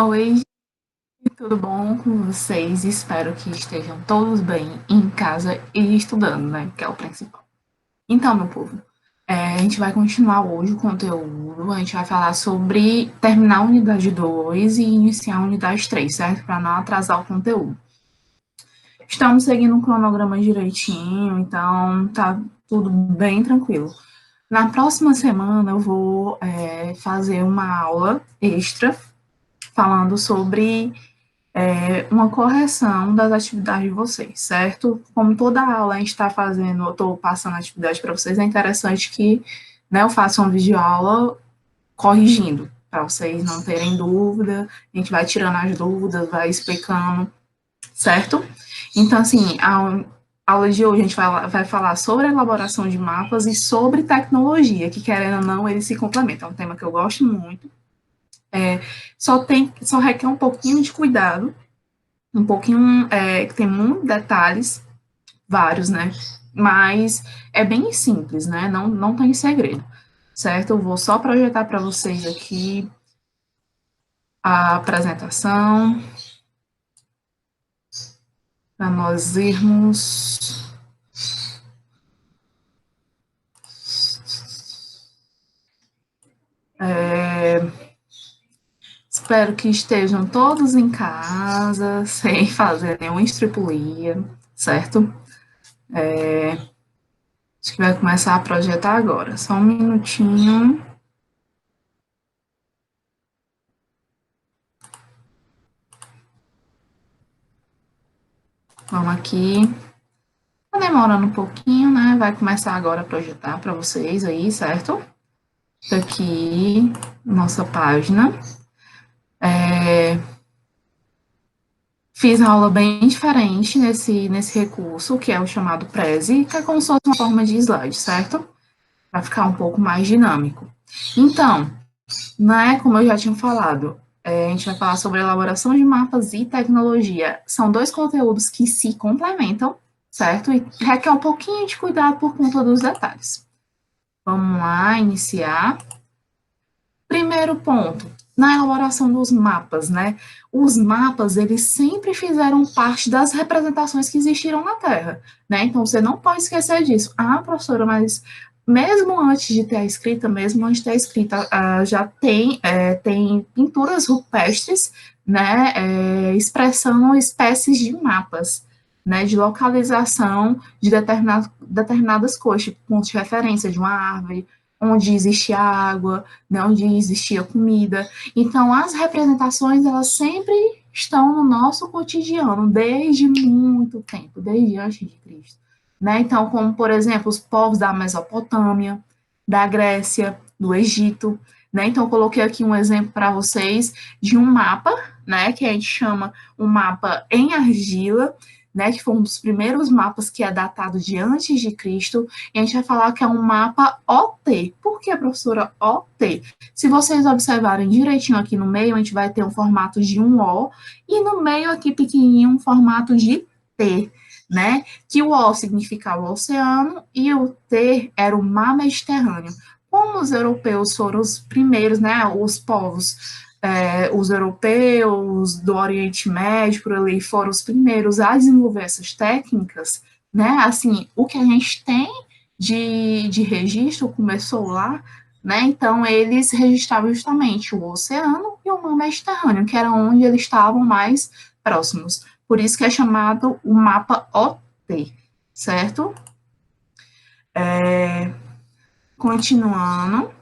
Oi, tudo bom com vocês? Espero que estejam todos bem em casa e estudando, né? Que é o principal. Então, meu povo, a gente vai continuar hoje o conteúdo. A gente vai falar sobre terminar a unidade 2 e iniciar a unidade 3, certo? Para não atrasar o conteúdo. Estamos seguindo um cronograma direitinho, então tá tudo bem tranquilo. Na próxima semana eu vou fazer uma aula extra falando sobre uma correção das atividades de vocês, certo? Como toda aula a gente está fazendo, eu estou passando a atividade para vocês, é interessante que, né, eu faça um vídeo aula corrigindo, para vocês não terem dúvida, a gente vai tirando as dúvidas, vai explicando, certo? Então, assim, a aula de hoje a gente vai falar sobre a elaboração de mapas e sobre tecnologia, que querendo ou não, eles se complementam. É um tema que eu gosto muito. Só requer um pouquinho de cuidado, um pouquinho, que tem muitos detalhes, vários, né? Mas é bem simples, né? Não tem segredo, certo? Eu vou só projetar para vocês aqui a apresentação, para nós irmos. Espero que estejam todos em casa, sem fazer nenhuma estripulia, certo? Acho que vai começar a projetar agora. Só um minutinho. Vamos aqui. Tá demorando um pouquinho, né? Vai começar agora a projetar para vocês aí, certo? Tá aqui, nossa página. Fiz a aula bem diferente nesse recurso, que é o chamado Prezi, que é como se fosse uma forma de slide, certo? Para ficar um pouco mais dinâmico. Então, né, como eu já tinha falado, a gente vai falar sobre elaboração de mapas e tecnologia. São dois conteúdos que se complementam, certo? E requer um pouquinho de cuidado por conta dos detalhes. Vamos lá, iniciar. Primeiro ponto, na elaboração dos mapas, né? Os mapas, eles sempre fizeram parte das representações que existiram na Terra, né? Então, você não pode esquecer disso. Ah, professora, mas mesmo antes de ter a escrita, mesmo antes de ter a escrita, já tem pinturas rupestres, né? Expressando espécies de mapas, né? De localização de determinadas coisas, tipo pontos de referência de uma árvore, onde existia água, né, onde existia comida. Então, as representações, elas sempre estão no nosso cotidiano, desde muito tempo, desde antes de Cristo. Né? Então, como, por exemplo, os povos da Mesopotâmia, da Grécia, do Egito. Né? Então, eu coloquei aqui um exemplo para vocês de um mapa, né, que a gente chama um mapa em argila, né, que foi um dos primeiros mapas que é datado de antes de Cristo, e a gente vai falar que é um mapa OT. Por que, professora, OT? Se vocês observarem direitinho aqui no meio, a gente vai ter um formato de um O, e no meio aqui pequenininho um formato de T, né? Que o O significava o oceano e o T era o mar Mediterrâneo. Como os europeus foram os primeiros, né, os povos, os europeus do Oriente Médio, por ali, foram os primeiros a desenvolver essas técnicas, né? Assim, o que a gente tem de registro começou lá, né? Então, eles registravam justamente o oceano e o mar Mediterrâneo, que era onde eles estavam mais próximos. Por isso que é chamado o mapa OT, certo? Continuando.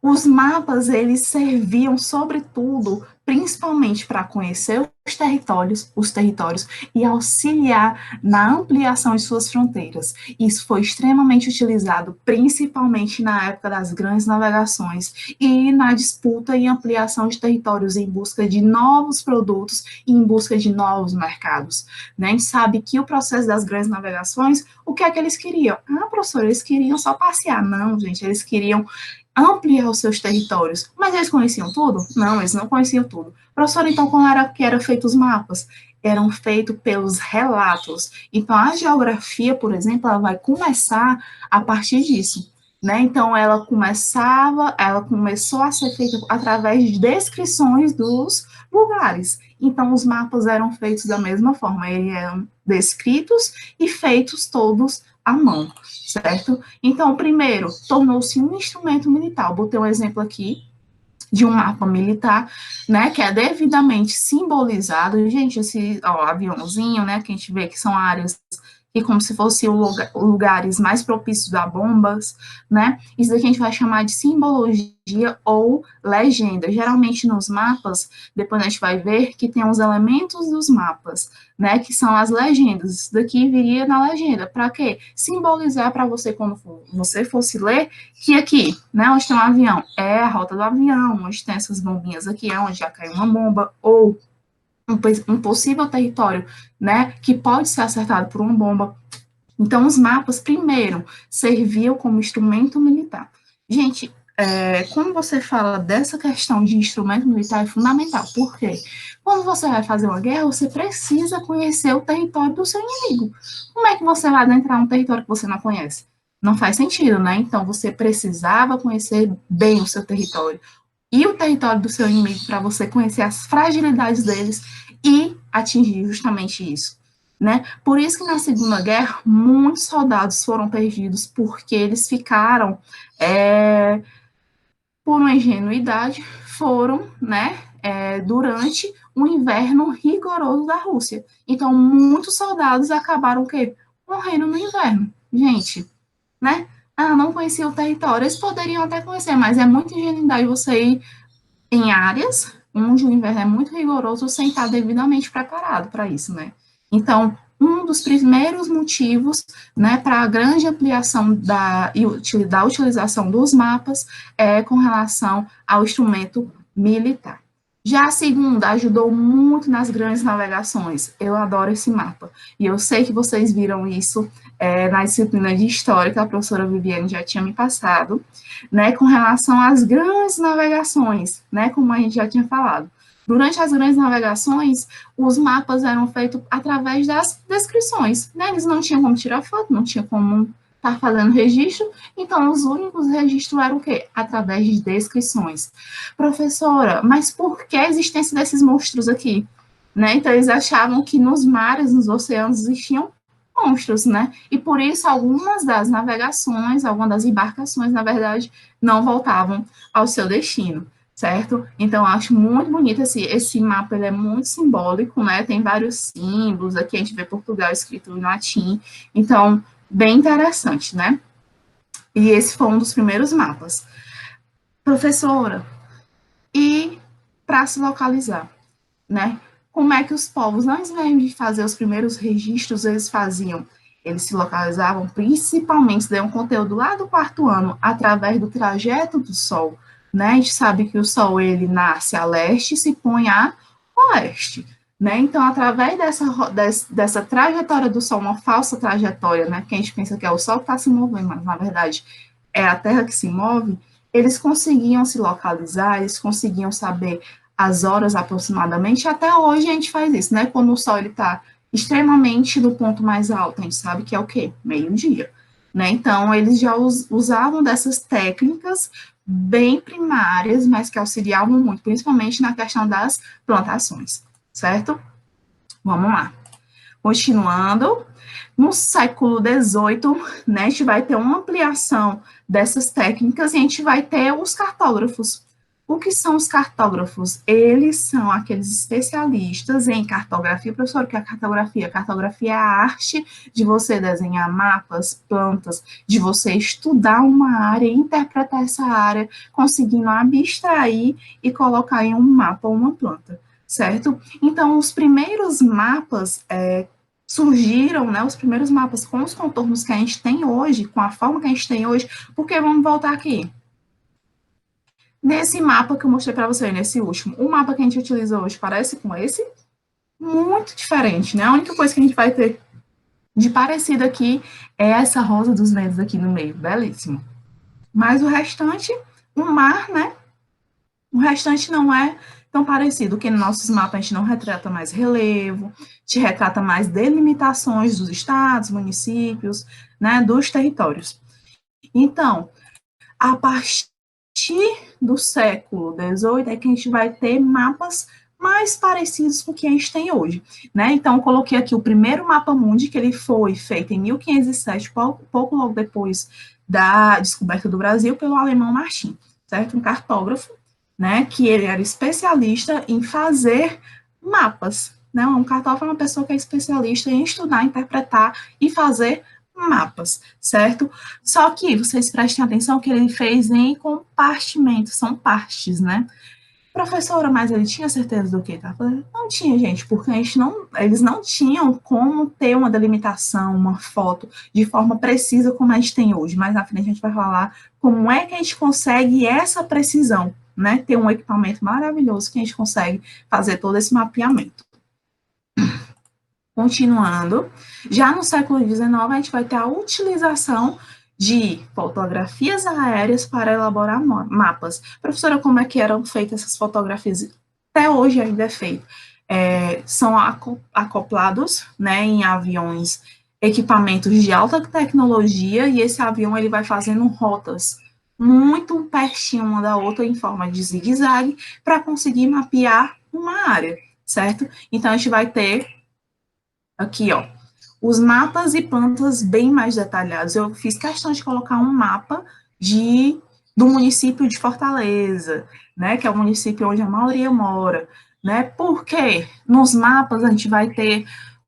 Os mapas, eles serviam, sobretudo, principalmente para conhecer os territórios e auxiliar na ampliação de suas fronteiras. Isso foi extremamente utilizado, principalmente na época das grandes navegações e na disputa e ampliação de territórios em busca de novos produtos e em busca de novos mercados. Né? A gente sabe que o processo das grandes navegações, o que é que eles queriam? Ah, professor, eles queriam só passear. Não, gente, eles queriam ampliar os seus territórios. Mas eles conheciam tudo? Não, eles não conheciam tudo. Professor, então, como era que eram feitos os mapas? Eram feitos pelos relatos. Então, a geografia, por exemplo, ela vai começar a partir disso. né? Então, ela começou a ser feita através de descrições dos lugares. Então, os mapas eram feitos da mesma forma, eles eram descritos e feitos todos à mão, certo? Então, primeiro, tornou-se um instrumento militar. Eu botei um exemplo aqui de um mapa militar, né, que é devidamente simbolizado. Gente, esse aviãozinho, né, que a gente vê que são áreas e como se fossem lugares mais propícios a bombas, né? Isso daqui a gente vai chamar de simbologia ou legenda. Geralmente nos mapas, depois a gente vai ver que tem os elementos dos mapas, né? Que são as legendas. Isso daqui viria na legenda. Para quê? Simbolizar para você, quando você fosse ler, que aqui, né, onde tem um avião, é a rota do avião, onde tem essas bombinhas aqui, é onde já caiu uma bomba, ou um possível território, né, que pode ser acertado por uma bomba. Então, os mapas, primeiro, serviam como instrumento militar. Gente, quando você fala dessa questão de instrumento militar, é fundamental. Por quê? Quando você vai fazer uma guerra, você precisa conhecer o território do seu inimigo. Como é que você vai adentrar um território que você não conhece? Não faz sentido, né? Então, você precisava conhecer bem o seu território e o território do seu inimigo para você conhecer as fragilidades deles e atingir justamente isso, né? Por isso que na Segunda Guerra muitos soldados foram perdidos porque eles ficaram, por uma ingenuidade, foram, né, durante o inverno rigoroso da Rússia. Então muitos soldados acabaram o quê? Morrendo no inverno, gente, né? Ah, não conhecia o território. Eles poderiam até conhecer, mas é muita ingenuidade você ir em áreas onde o inverno é muito rigoroso sem estar devidamente preparado para isso, né? Então, um dos primeiros motivos, né, para a grande ampliação da utilização dos mapas é com relação ao instrumento militar. Já a segunda ajudou muito nas grandes navegações. Eu adoro esse mapa. E eu sei que vocês viram isso na disciplina de História, que a professora Viviane já tinha me passado, né, com relação às grandes navegações, né, como a gente já tinha falado. Durante as grandes navegações, os mapas eram feitos através das descrições, né, eles não tinham como tirar foto, não tinha como estar fazendo registro, então os únicos registros eram o quê? Através de descrições. Professora, mas por que a existência desses monstros aqui? Né? Então, eles achavam que nos mares, nos oceanos, existiam monstros, né? E por isso algumas das navegações, algumas das embarcações, na verdade, não voltavam ao seu destino, certo? Então, eu acho muito bonito esse mapa, ele é muito simbólico, né? Tem vários símbolos, aqui a gente vê Portugal escrito em latim, então, bem interessante, né? E esse foi um dos primeiros mapas. Professora, e para se localizar, né? Como é que os povos, não invés de fazer os primeiros registros, eles faziam? Eles se localizavam principalmente, daí um conteúdo lá do quarto ano, através do trajeto do Sol, né? A gente sabe que o Sol, ele nasce a leste e se põe a oeste, né? Então, através dessa trajetória do Sol, uma falsa trajetória, né? Que a gente pensa que é o Sol que está se movendo, mas, na verdade, é a Terra que se move, eles conseguiam se localizar, eles conseguiam saber as horas aproximadamente. Até hoje a gente faz isso, né? Quando o sol está extremamente no ponto mais alto, a gente sabe que é o quê? Meio-dia, né? Então, eles já usavam dessas técnicas bem primárias, mas que auxiliavam muito, principalmente na questão das plantações, certo? Vamos lá. Continuando, no século XVIII, né, a gente vai ter uma ampliação dessas técnicas e a gente vai ter os cartógrafos. O que são os cartógrafos? Eles são aqueles especialistas em cartografia. Professor, o que é cartografia? Cartografia é a arte de você desenhar mapas, plantas, de você estudar uma área, interpretar essa área, conseguindo abstrair e colocar em um mapa ou uma planta, certo? Então, os primeiros mapas surgiram, né, os primeiros mapas com os contornos que a gente tem hoje, com a forma que a gente tem hoje, porque vamos voltar aqui. Nesse mapa que eu mostrei para você, nesse último, o mapa que a gente utiliza hoje parece com esse? Muito diferente, né? A única coisa que a gente vai ter de parecido aqui é essa rosa dos ventos aqui no meio, belíssimo. Mas o restante, o mar, né? O restante não é tão parecido, que no nossos mapas a gente não retrata mais relevo, te retrata mais delimitações dos estados, municípios, né, dos territórios. Então, A partir do século XVIII é que a gente vai ter mapas mais parecidos com o que a gente tem hoje, né? Então, eu coloquei aqui o primeiro mapa mundi, que ele foi feito em 1507, pouco logo depois da descoberta do Brasil, pelo alemão Martin, certo? Um cartógrafo, né? Que ele era especialista em fazer mapas, né? Um cartógrafo é uma pessoa que é especialista em estudar, interpretar e fazer mapas, certo? Só que vocês prestem atenção que ele fez em compartimentos, são partes, né? Professora, mas ele tinha certeza do que estava fazendo? Não tinha, gente, porque eles não tinham como ter uma delimitação, uma foto de forma precisa como a gente tem hoje. Mais na frente a gente vai falar como é que a gente consegue essa precisão, né? Ter um equipamento maravilhoso que a gente consegue fazer todo esse mapeamento. Continuando, já no século XIX, a gente vai ter a utilização de fotografias aéreas para elaborar mapas. Professora, como é que eram feitas essas fotografias? Até hoje ainda é feito. São acoplados, né, em aviões, equipamentos de alta tecnologia, e esse avião ele vai fazendo rotas muito pertinho uma da outra em forma de zigue-zague para conseguir mapear uma área, certo? Então a gente vai ter aqui, ó, os mapas e plantas bem mais detalhados. Eu fiz questão de colocar um mapa do município de Fortaleza, né, que é o município onde a maioria mora, né, porque nos mapas a gente vai ter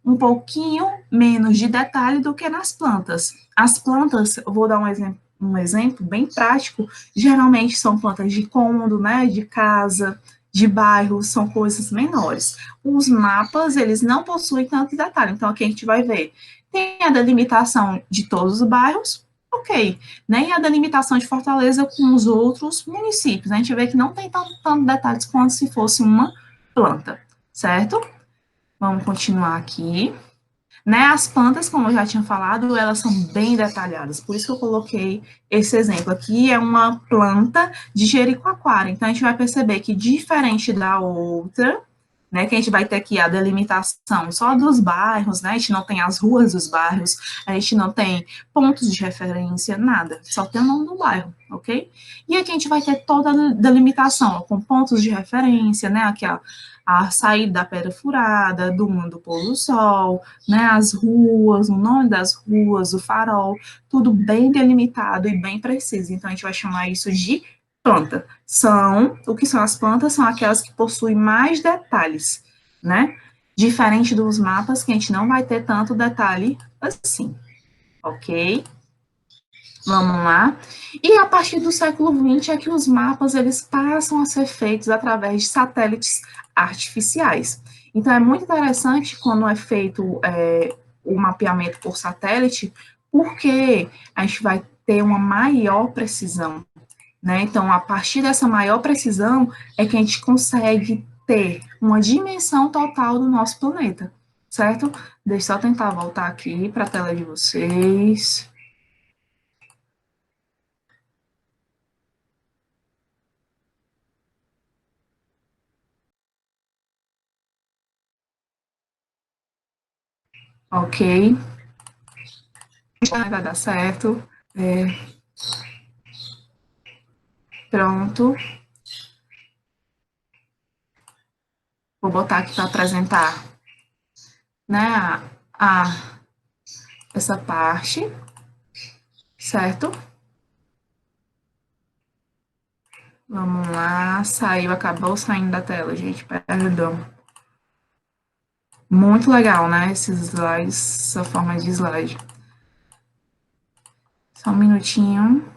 um pouquinho menos de detalhe do que nas plantas. As plantas, eu vou dar um exemplo bem prático, geralmente são plantas de cômodo, né, de casa, de bairro, são coisas menores. Os mapas, eles não possuem tanto detalhe, então aqui a gente vai ver, tem a delimitação de todos os bairros, ok, nem a delimitação de Fortaleza com os outros municípios, a gente vê que não tem tanto detalhes quanto se fosse uma planta, certo? Vamos continuar aqui. Né, as plantas, como eu já tinha falado, elas são bem detalhadas, por isso que eu coloquei esse exemplo aqui, é uma planta de Jericoacoara, então a gente vai perceber que diferente da outra, né, que a gente vai ter aqui a delimitação só dos bairros, né, a gente não tem as ruas dos bairros, a gente não tem pontos de referência, nada, só tem o nome do bairro, ok? E aqui a gente vai ter toda a delimitação, ó, com pontos de referência, né, aqui a saída da Pedra Furada, do Mundo do Pôr do Sol, né, as ruas, o nome das ruas, o farol, tudo bem delimitado e bem preciso. Então, a gente vai chamar isso de planta. O que são as plantas? São aquelas que possuem mais detalhes, né? Diferente dos mapas, que a gente não vai ter tanto detalhe assim, ok? Vamos lá. E a partir do século XX é que os mapas eles passam a ser feitos através de satélites artificiais. Então é muito interessante quando é feito o mapeamento por satélite, porque a gente vai ter uma maior precisão, né? Então, a partir dessa maior precisão é que a gente consegue ter uma dimensão total do nosso planeta, certo? Deixa eu só tentar voltar aqui para a tela de vocês. Ok, vai dar certo. Pronto. Vou botar aqui para apresentar, né, essa parte, certo? Vamos lá, saiu, acabou saindo da tela, gente, perdão. Muito legal, né, esses slides, essa forma de slide. Só um minutinho.